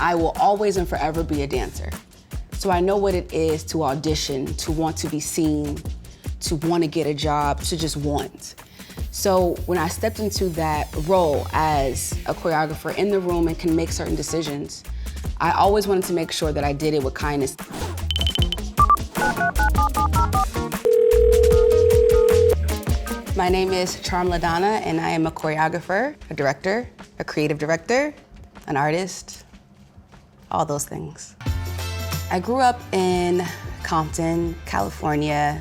I will always and forever be a dancer. So I know what it is to audition, to want to be seen, to want to get a job, to just want. So when I stepped into that role as a choreographer in the room and can make certain decisions, I always wanted to make sure that I did it with kindness. My name is Donna, and I am a choreographer, a director, a creative director, an artist, all those things. I grew up in Compton, California.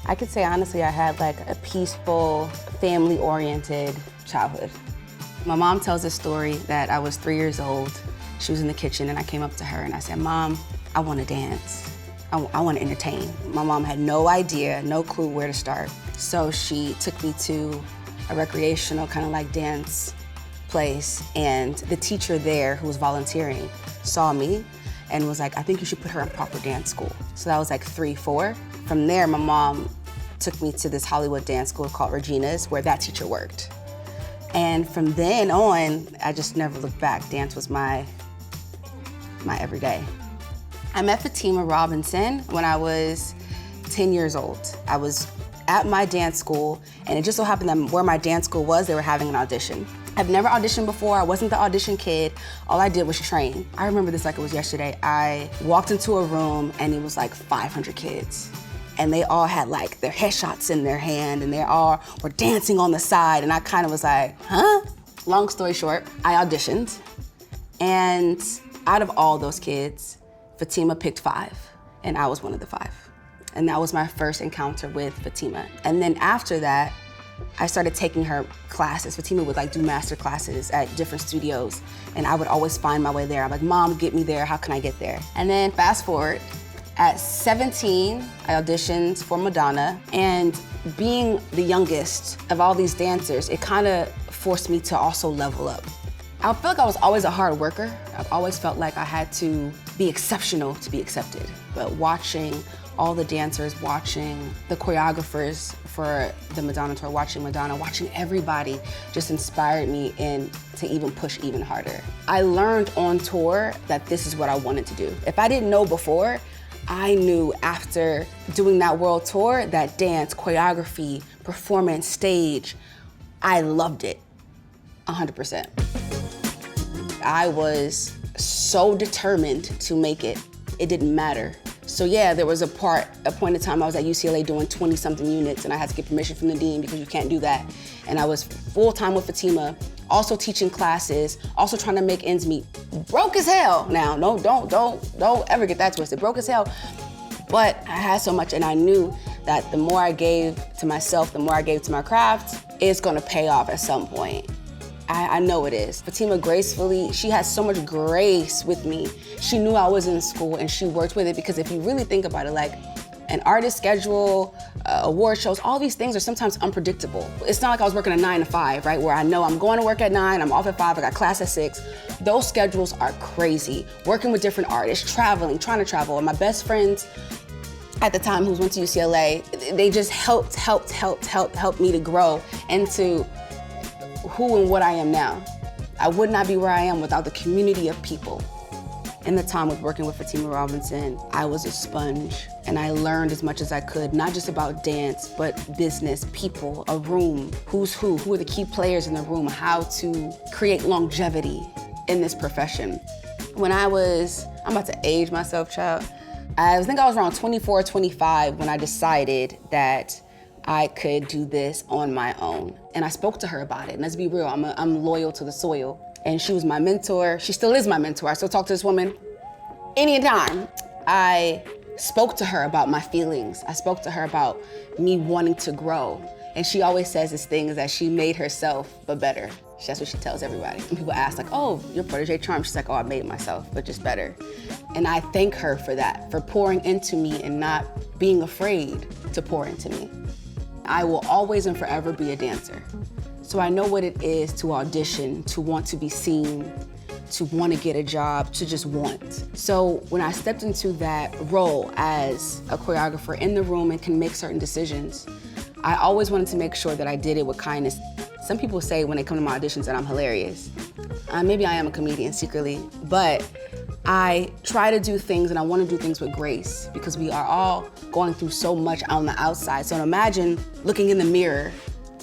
I could say honestly I had like a peaceful, family-oriented childhood. My mom tells a story that I was 3 years old. She was in the kitchen and I came up to her and I said, "Mom, I want to dance. I want to entertain." My mom had no idea, no clue where to start. So she took me to a recreational kind of like dance place, and the teacher there who was volunteering saw me and was like, "I think you should put her in proper dance school." So that was like 3, 4. From there, my mom took me to this Hollywood dance school called Regina's, where that teacher worked. And from then on, I just never looked back. Dance was my everyday. I met Fatima Robinson when I was 10 years old. I was at my dance school, and it just so happened that where my dance school was, they were having an audition. I've never auditioned before. I wasn't the audition kid. All I did was train. I remember this like it was yesterday. I walked into a room and it was like 500 kids. And they all had like their headshots in their hand and they all were dancing on the side. And I kind of was like, huh? Long story short, I auditioned. And out of all those kids, Fatima picked 5. And I was one of the 5. And that was my first encounter with Fatima. And then after that, I started taking her classes. Fatima would like do master classes at different studios, and I would always find my way there. I'm like, "Mom, get me there, how can I get there?" And then fast forward, at 17, I auditioned for Donna, and being the youngest of all these dancers, it kind of forced me to also level up. I feel like I was always a hard worker. I've always felt like I had to be exceptional to be accepted. But watching all the dancers, watching the choreographers for the Madonna tour, watching Madonna, watching everybody just inspired me to even push even harder. I learned on tour that this is what I wanted to do. If I didn't know before, I knew after doing that world tour that dance, choreography, performance, stage, I loved it, 100%. I was so determined to make it. It didn't matter. So yeah, there was a point in time I was at UCLA doing 20-something units, and I had to get permission from the dean because you can't do that. And I was full-time with Fatima, also teaching classes, also trying to make ends meet. Broke as hell. Now, no, don't ever get that twisted. Broke as hell. But I had so much, and I knew that the more I gave to myself, the more I gave to my craft, it's gonna pay off at some point. I know it is. Fatima gracefully, she has so much grace with me. She knew I was in school and she worked with it, because if you really think about it, like an artist schedule, award shows, all these things are sometimes unpredictable. It's not like I was working a 9 to 5, right? Where I know I'm going to work at 9, I'm off at 5, I got class at 6. Those schedules are crazy. Working with different artists, traveling, trying to travel. And my best friends at the time who went to UCLA, they just helped me to grow into who and what I am now. I would not be where I am without the community of people. In the time with working with Fatima Robinson, I was a sponge, and I learned as much as I could, not just about dance, but business, people, a room, who's who are the key players in the room, how to create longevity in this profession. When I'm about to age myself, child. I think I was around 24, 25 when I decided that I could do this on my own. And I spoke to her about it. And let's be real, I'm loyal to the soil. And she was my mentor. She still is my mentor. I still talk to this woman anytime. I spoke to her about my feelings. I spoke to her about me wanting to grow. And she always says this thing is that she made herself, but better. That's what she tells everybody. And people ask like, "Oh, your protege charm." She's like, "Oh, I made myself, but just better." And I thank her for that, for pouring into me and not being afraid to pour into me. I will always and forever be a dancer. So I know what it is to audition, to want to be seen, to want to get a job, to just want. So when I stepped into that role as a choreographer in the room and can make certain decisions, I always wanted to make sure that I did it with kindness. Some people say when they come to my auditions that I'm hilarious. maybe I am a comedian secretly, but I try to do things and I want to do things with grace because we are all going through so much on the outside. So imagine looking in the mirror,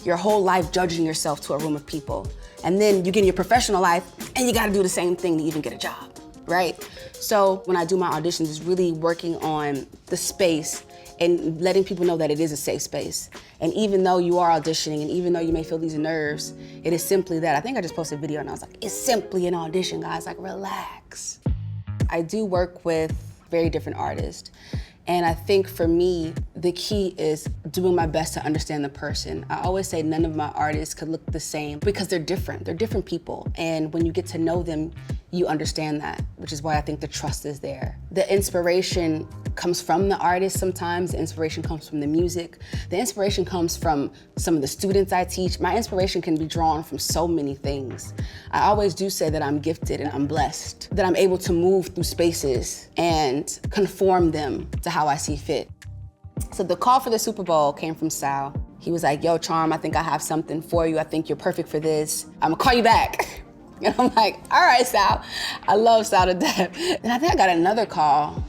your whole life judging yourself to a room of people. And then you get in your professional life and you got to do the same thing to even get a job, right? So when I do my auditions, it's really working on the space and letting people know that it is a safe space. And even though you are auditioning and even though you may feel these nerves, it is simply that. I think I just posted a video and I was like, it's simply an audition, guys, like relax. I do work with very different artists. And I think for me, the key is doing my best to understand the person. I always say none of my artists could look the same because they're different. They're different people. And when you get to know them, you understand that, which is why I think the trust is there. The inspiration comes from the artist sometimes. The inspiration comes from the music. The inspiration comes from some of the students I teach. My inspiration can be drawn from so many things. I always do say that I'm gifted and I'm blessed, that I'm able to move through spaces and conform them to how I see fit. So the call for the Super Bowl came from Sal. He was like, yo, Charm, I think I have something for you. I think you're perfect for this. I'm gonna call you back. And I'm like, all right, Sal. I love Sal to death. And I think I got another call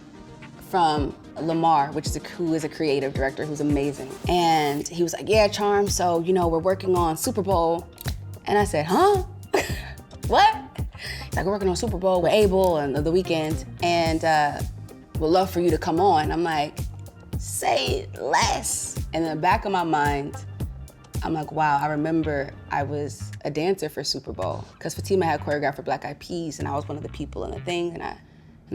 from Lamar, who is a creative director who's amazing. And he was like, yeah, Charm, so, we're working on Super Bowl. And I said, huh? What? He's like, we're working on Super Bowl with Abel and The Weeknd, and would love for you to come on. I'm like, say less. And in the back of my mind, I'm like, wow, I remember I was a dancer for Super Bowl because Fatima had choreographed for Black Eyed Peas and I was one of the people in the thing, and I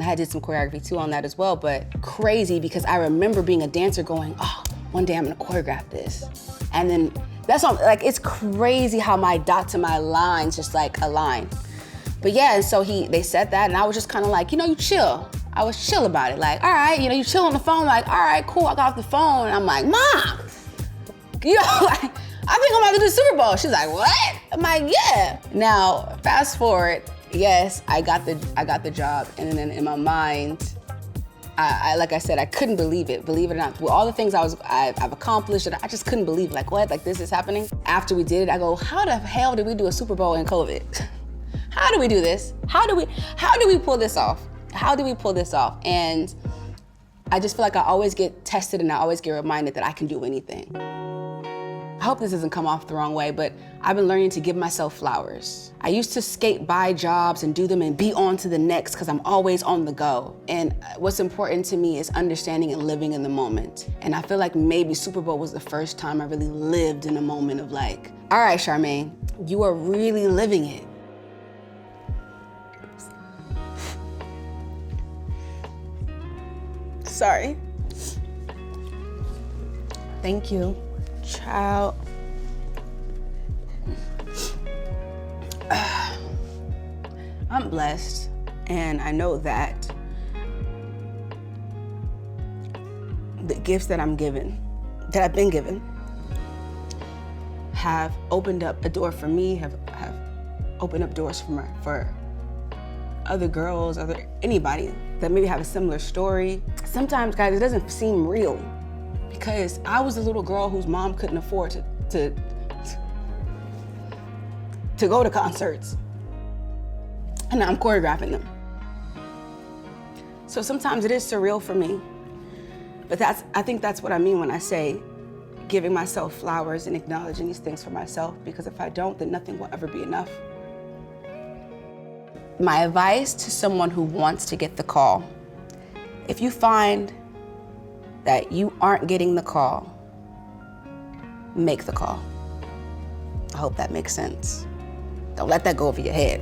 had did some choreography too on that as well, but crazy because I remember being a dancer going, oh, one day I'm gonna choreograph this. And then that's all, like, it's crazy how my dots and my lines just like align. But yeah, and so they said that and I was just kind of like, you chill. I was chill about it, like, all right, you chill on the phone, like, all right, cool, I got off the phone and I'm like, Mom, like, I think I'm about to do the Super Bowl. She's like, what? I'm like, yeah. Now, fast forward, yes, I got the job, and then in my mind, I like I said, I couldn't believe it or not. With all the things I've accomplished, and I just couldn't believe, like, what? Like, this is happening? After we did it, I go, how the hell did we do a Super Bowl in COVID? How do we do this? How do we pull this off? How do we pull this off? And I just feel like I always get tested and I always get reminded that I can do anything. I hope this doesn't come off the wrong way, but I've been learning to give myself flowers. I used to skate by jobs and do them and be on to the next because I'm always on the go. And what's important to me is understanding and living in the moment. And I feel like maybe Super Bowl was the first time I really lived in a moment of like, all right, Charmaine, you are really living it. Sorry. Thank you. Child. I'm blessed, and I know that the gifts that I've been given, have opened up a door for me, have opened up doors for other girls, anybody that maybe have a similar story. Sometimes, guys, it doesn't seem real because I was a little girl whose mom couldn't afford to go to concerts, and now I'm choreographing them. So sometimes it is surreal for me, but I think that's what I mean when I say giving myself flowers and acknowledging these things for myself, because if I don't, then nothing will ever be enough. My advice to someone who wants to get the call, if you find that you aren't getting the call, make the call. I hope that makes sense. Don't let that go over your head.